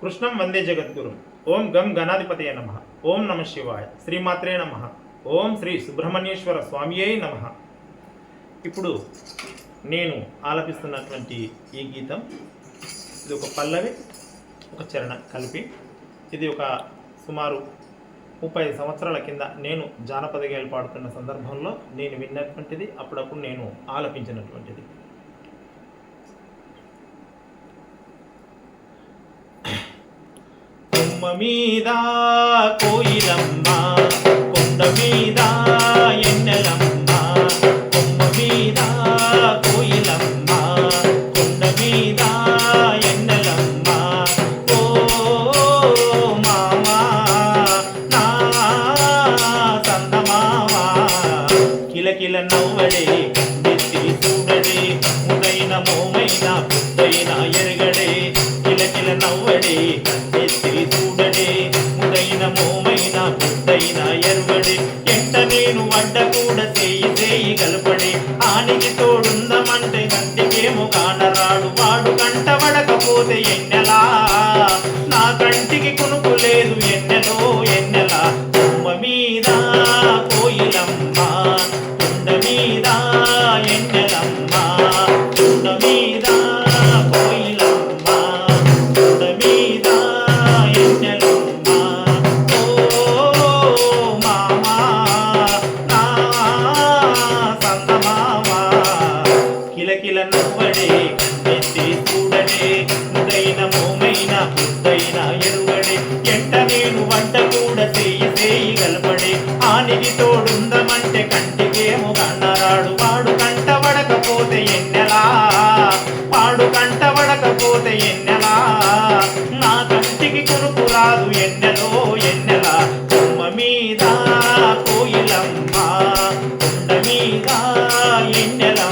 కృష్ణం వందే జగద్గురు. ఓం గం గణాధిపతయ నమ. ఓం నమ శివాయ. శ్రీమాత్రే నమ. ఓం శ్రీ సుబ్రహ్మణ్యేశ్వర స్వామియే నమ. ఇప్పుడు నేను ఆలపిస్తున్నటువంటి ఈ గీతం, ఇది ఒక పల్లవి, ఒక చరణ కలిపి, ఇది ఒక సుమారు 35 సంవత్సరాల కింద నేను జానపద గేయాలు పాడుతున్న సందర్భంలో నేను విన్నటువంటిది, అప్పుడప్పుడు నేను ఆలపించినటువంటిది. కొమ్మ మీద కోయిలమ్మ, కొండ మీద ఎన్నెలమ్మ, కొమ్మ మీద కోయిలమ్మ, కొండ మీద ఎన్నెలమ్మ, ఓ మామా నా సందమామ, కిలకిల నవ్వడే కండెత్తి చూడడే, ముదైన మోమైన బుద్ధైన ఎరగడే, కిలకిల నవ్వడే కండెత్తి చూడడే, ముదైన మోమైన బుద్ధైన ఎరుగడే, ఎంట నేను వడ్డ కూడా చేయి గలపడే, ఆనికి తోడుందమంటే కంటికేమో కానరాడు, వాడు కంట పడకపోతే ఎన్నెలా, నా కంటికి కునుకు లేదు ఎన్నెలో ఎన్నెలా, కొమ్మ మీద కోయిలమ్మ, కొండ మీద ఎన్నెలమ్మ, కొండ మీద కోయిలమ్మ, కొండ మీద ఎన్నెలమ్మ, ఓ మామా నా సందమామ, కిలకిల నవ్వడే కండెత్తి చూడడే, ముదైన మోమైన బుద్ధైన ఎరుగడే, ఎంట నేను వంట కూడా చేయి గలపడే, ఆనికి తోడుందమంటే కంటికేమో కన్నరాడు, వాడు కంట పడకపోతే ఎన్నెలా, వాడు కంట పడకపోతే ఎన్నెలా, నా కంటికి కొనుకు రాదు ఎన్నెలో ఎన్నెలా, కొమ్మ మీద కోయిలమ్మ, కొండ మీద ఎన్నెలమ్మ.